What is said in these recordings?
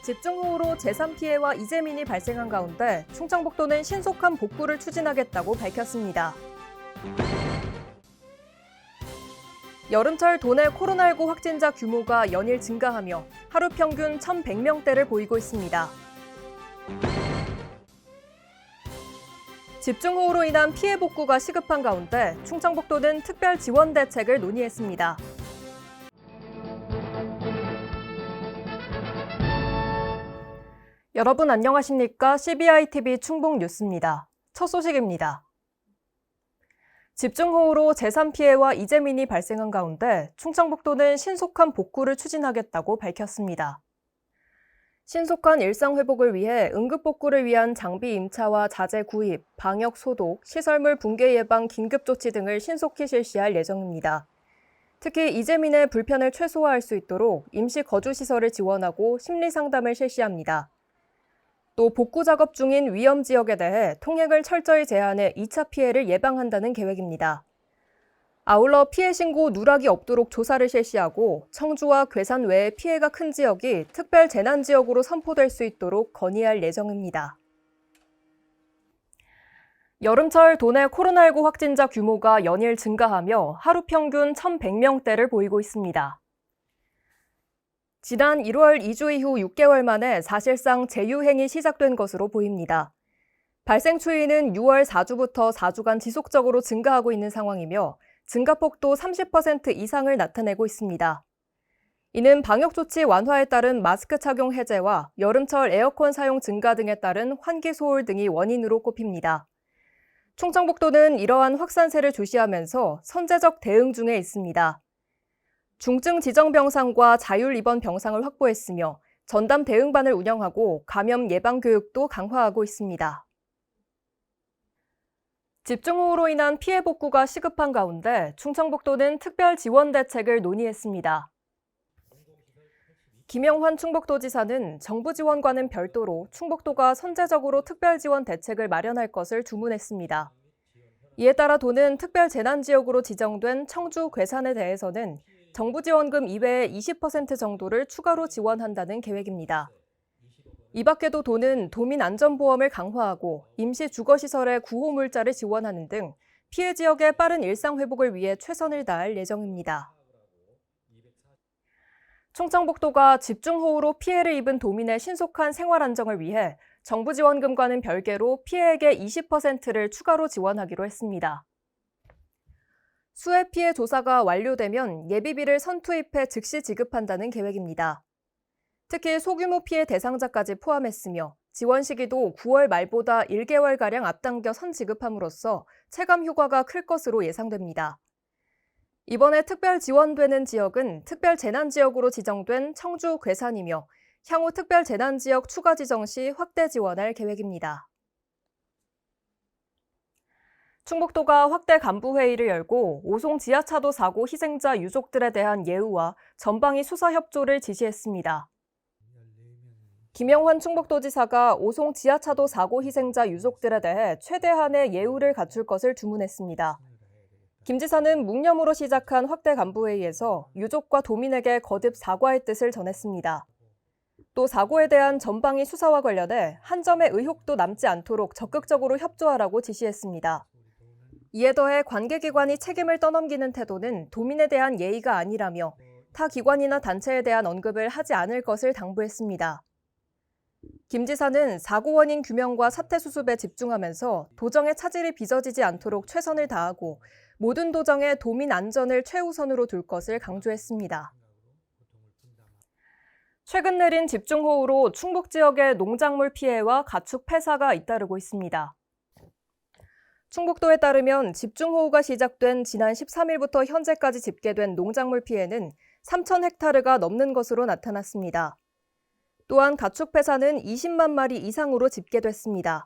집중호우로 재산 피해와 이재민이 발생한 가운데 충청북도는 신속한 복구를 추진하겠다고 밝혔습니다. 여름철 도내 코로나19 확진자 규모가 연일 증가하며 하루 평균 1,100명대를 보이고 있습니다. 집중호우로 인한 피해 복구가 시급한 가운데 충청북도는 특별 지원 대책을 논의했습니다. 여러분 안녕하십니까? CBI-TV 충북 뉴스입니다. 첫 소식입니다. 집중호우로 재산 피해와 이재민이 발생한 가운데 충청북도는 신속한 복구를 추진하겠다고 밝혔습니다. 신속한 일상 회복을 위해 응급복구를 위한 장비 임차와 자재 구입, 방역 소독, 시설물 붕괴 예방 긴급조치 등을 신속히 실시할 예정입니다. 특히 이재민의 불편을 최소화할 수 있도록 임시 거주시설을 지원하고 심리상담을 실시합니다. 또 복구 작업 중인 위험 지역에 대해 통행을 철저히 제한해 2차 피해를 예방한다는 계획입니다. 아울러 피해 신고 누락이 없도록 조사를 실시하고 청주와 괴산 외에 피해가 큰 지역이 특별 재난 지역으로 선포될 수 있도록 건의할 예정입니다. 여름철 도내 코로나19 확진자 규모가 연일 증가하며 하루 평균 1,100명대를 보이고 있습니다. 지난 1월 2주 이후 6개월 만에 사실상 재유행이 시작된 것으로 보입니다. 발생 추이는 6월 4주부터 4주간 지속적으로 증가하고 있는 상황이며 증가폭도 30% 이상을 나타내고 있습니다. 이는 방역조치 완화에 따른 마스크 착용 해제와 여름철 에어컨 사용 증가 등에 따른 환기 소홀 등이 원인으로 꼽힙니다. 충청북도는 이러한 확산세를 주시하면서 선제적 대응 중에 있습니다. 중증 지정 병상과 자율 입원 병상을 확보했으며 전담 대응반을 운영하고 감염 예방 교육도 강화하고 있습니다. 집중호우로 인한 피해 복구가 시급한 가운데 충청북도는 특별 지원 대책을 논의했습니다. 김영환 충북도지사는 정부 지원과는 별도로 충북도가 선제적으로 특별 지원 대책을 마련할 것을 주문했습니다. 이에 따라 도는 특별 재난 지역으로 지정된 청주 괴산에 대해서는 정부 지원금 이외의 20% 정도를 추가로 지원한다는 계획입니다. 이 밖에도 도는 도민안전보험을 강화하고 임시 주거시설의 구호물자를 지원하는 등 피해 지역의 빠른 일상 회복을 위해 최선을 다할 예정입니다. 충청북도가 집중호우로 피해를 입은 도민의 신속한 생활 안정을 위해 정부 지원금과는 별개로 피해액의 20%를 추가로 지원하기로 했습니다. 수해 피해 조사가 완료되면 예비비를 선투입해 즉시 지급한다는 계획입니다. 특히 소규모 피해 대상자까지 포함했으며 지원 시기도 9월 말보다 1개월가량 앞당겨 선지급함으로써 체감 효과가 클 것으로 예상됩니다. 이번에 특별 지원되는 지역은 특별 재난지역으로 지정된 청주 괴산이며 향후 특별 재난지역 추가 지정 시 확대 지원할 계획입니다. 충북도가 확대 간부회의를 열고 오송 지하차도 사고 희생자 유족들에 대한 예우와 전방위 수사 협조를 지시했습니다. 김영환 충북도지사가 오송 지하차도 사고 희생자 유족들에 대해 최대한의 예우를 갖출 것을 주문했습니다. 김 지사는 묵념으로 시작한 확대 간부회의에서 유족과 도민에게 거듭 사과의 뜻을 전했습니다. 또 사고에 대한 전방위 수사와 관련해 한 점의 의혹도 남지 않도록 적극적으로 협조하라고 지시했습니다. 이에 더해 관계기관이 책임을 떠넘기는 태도는 도민에 대한 예의가 아니라며 타 기관이나 단체에 대한 언급을 하지 않을 것을 당부했습니다. 김 지사는 사고 원인 규명과 사태 수습에 집중하면서 도정의 차질이 빚어지지 않도록 최선을 다하고 모든 도정에 도민 안전을 최우선으로 둘 것을 강조했습니다. 최근 내린 집중호우로 충북 지역의 농작물 피해와 가축 폐사가 잇따르고 있습니다. 충북도에 따르면 집중호우가 시작된 지난 13일부터 현재까지 집계된 농작물 피해는 3,000헥타르가 넘는 것으로 나타났습니다. 또한 가축 폐사는 20만 마리 이상으로 집계됐습니다.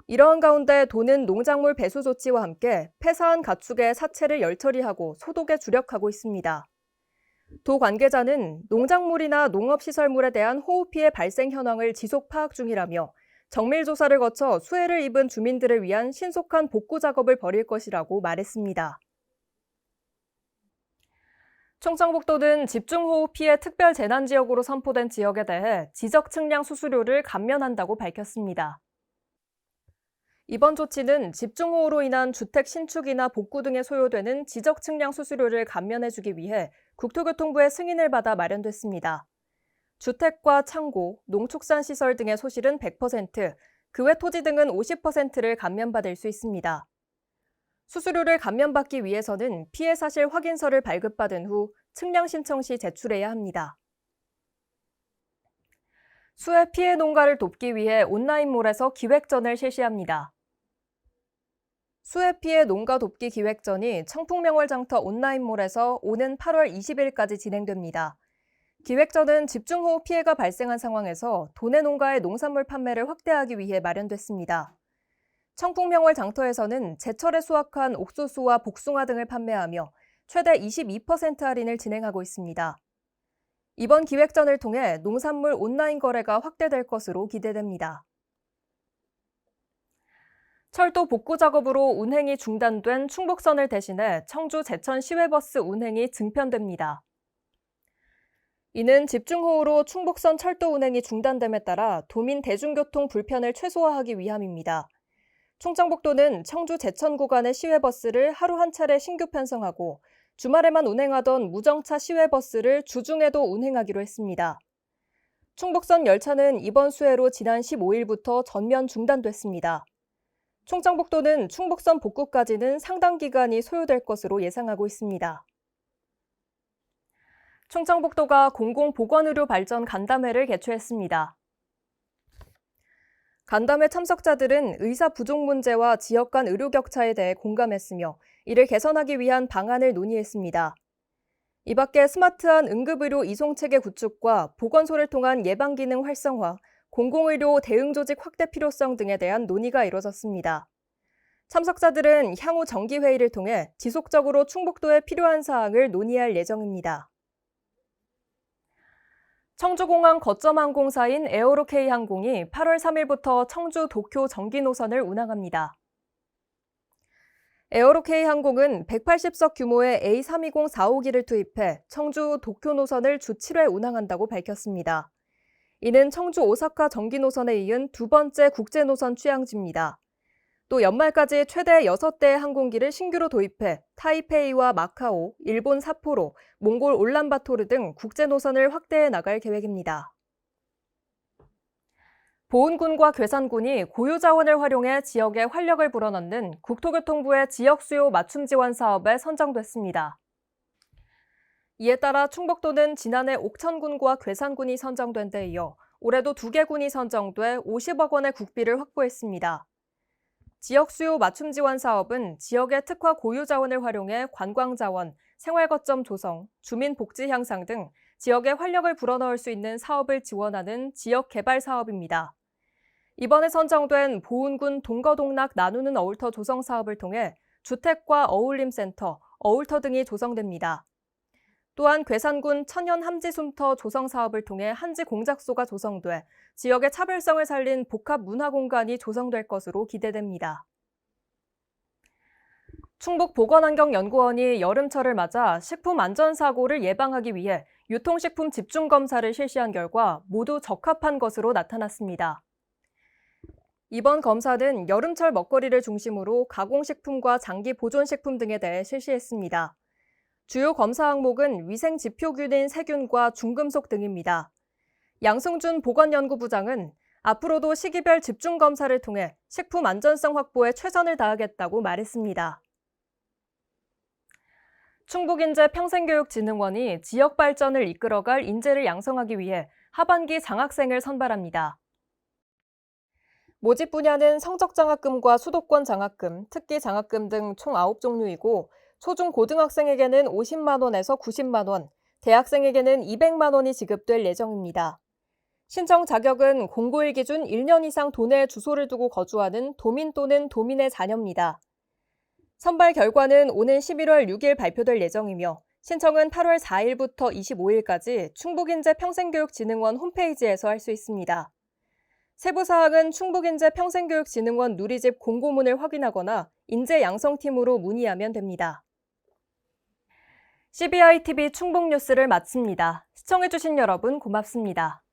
이러한 가운데 도는 농작물 배수 조치와 함께 폐사한 가축의 사체를 열처리하고 소독에 주력하고 있습니다. 도 관계자는 농작물이나 농업시설물에 대한 호우 피해 발생 현황을 지속 파악 중이라며 정밀 조사를 거쳐 수해를 입은 주민들을 위한 신속한 복구 작업을 벌일 것이라고 말했습니다. 충청북도는 집중호우 피해 특별재난지역으로 선포된 지역에 대해 지적 측량 수수료를 감면한다고 밝혔습니다. 이번 조치는 집중호우로 인한 주택 신축이나 복구 등에 소요되는 지적 측량 수수료를 감면해주기 위해 국토교통부의 승인을 받아 마련됐습니다. 주택과 창고, 농축산시설 등의 소실은 100%, 그 외 토지 등은 50%를 감면받을 수 있습니다. 수수료를 감면받기 위해서는 피해 사실 확인서를 발급받은 후 측량 신청 시 제출해야 합니다. 수해 피해 농가를 돕기 위해 온라인몰에서 기획전을 실시합니다. 수해 피해 농가 돕기 기획전이 청풍명월장터 온라인몰에서 오는 8월 20일까지 진행됩니다. 기획전은 집중호우 피해가 발생한 상황에서 도내 농가의 농산물 판매를 확대하기 위해 마련됐습니다. 청풍명월장터에서는 제철에 수확한 옥수수와 복숭아 등을 판매하며 최대 22% 할인을 진행하고 있습니다. 이번 기획전을 통해 농산물 온라인 거래가 확대될 것으로 기대됩니다. 철도 복구 작업으로 운행이 중단된 충북선을 대신해 청주 제천 시외버스 운행이 증편됩니다. 이는 집중호우로 충북선 철도 운행이 중단됨에 따라 도민 대중교통 불편을 최소화하기 위함입니다. 충청북도는 청주 제천 구간의 시외버스를 하루 한 차례 신규 편성하고 주말에만 운행하던 무정차 시외버스를 주중에도 운행하기로 했습니다. 충북선 열차는 이번 수해로 지난 15일부터 전면 중단됐습니다. 충청북도는 충북선 복구까지는 상당 기간이 소요될 것으로 예상하고 있습니다. 충청북도가 공공보건의료 발전 간담회를 개최했습니다. 간담회 참석자들은 의사 부족 문제와 지역 간 의료 격차에 대해 공감했으며 이를 개선하기 위한 방안을 논의했습니다. 이 밖에 스마트한 응급의료 이송체계 구축과 보건소를 통한 예방기능 활성화, 공공의료 대응조직 확대 필요성 등에 대한 논의가 이뤄졌습니다. 참석자들은 향후 정기회의를 통해 지속적으로 충북도에 필요한 사항을 논의할 예정입니다. 청주공항 거점 항공사인 에어로K 항공이 8월 3일부터 청주 도쿄 정기 노선을 운항합니다. 에어로K 항공은 180석 규모의 A320-4호기를 투입해 청주 도쿄 노선을 주 7회 운항한다고 밝혔습니다. 이는 청주 오사카 정기 노선에 이은 두 번째 국제 노선 취향지입니다. 또 연말까지 최대 6대의 항공기를 신규로 도입해 타이페이와 마카오, 일본 삿포로, 몽골 울란바토르 등 국제 노선을 확대해 나갈 계획입니다. 보은군과 괴산군이 고유 자원을 활용해 지역에 활력을 불어넣는 국토교통부의 지역수요 맞춤 지원 사업에 선정됐습니다. 이에 따라 충북도는 지난해 옥천군과 괴산군이 선정된 데 이어 올해도 2개 군이 선정돼 50억 원의 국비를 확보했습니다. 지역수요 맞춤 지원 사업은 지역의 특화 고유 자원을 활용해 관광자원, 생활거점 조성, 주민 복지 향상 등 지역에 활력을 불어넣을 수 있는 사업을 지원하는 지역 개발 사업입니다. 이번에 선정된 보은군 동거동락 나누는 어울터 조성 사업을 통해 주택과 어울림센터, 어울터 등이 조성됩니다. 또한 괴산군 천연 함지숨터 조성 사업을 통해 한지 공작소가 조성돼 지역의 차별성을 살린 복합 문화 공간이 조성될 것으로 기대됩니다. 충북보건환경연구원이 여름철을 맞아 식품 안전사고를 예방하기 위해 유통식품 집중검사를 실시한 결과 모두 적합한 것으로 나타났습니다. 이번 검사는 여름철 먹거리를 중심으로 가공식품과 장기 보존식품 등에 대해 실시했습니다. 주요 검사 항목은 위생지표균인 세균과 중금속 등입니다. 양승준 보건연구부장은 앞으로도 시기별 집중검사를 통해 식품 안전성 확보에 최선을 다하겠다고 말했습니다. 충북인재평생교육진흥원이 지역 발전을 이끌어갈 인재를 양성하기 위해 하반기 장학생을 선발합니다. 모집 분야는 성적장학금과 수도권 장학금, 특기 장학금 등 총 9종류이고 초중 고등학생에게는 50만 원에서 90만 원, 대학생에게는 200만 원이 지급될 예정입니다. 신청 자격은 공고일 기준 1년 이상 도내에 주소를 두고 거주하는 도민 또는 도민의 자녀입니다. 선발 결과는 오는 11월 6일 발표될 예정이며 신청은 8월 4일부터 25일까지 충북인재평생교육진흥원 홈페이지에서 할 수 있습니다. 세부 사항은 충북인재평생교육진흥원 누리집 공고문을 확인하거나 인재 양성팀으로 문의하면 됩니다. CBI TV 충북 뉴스를 마칩니다. 시청해주신 여러분 고맙습니다.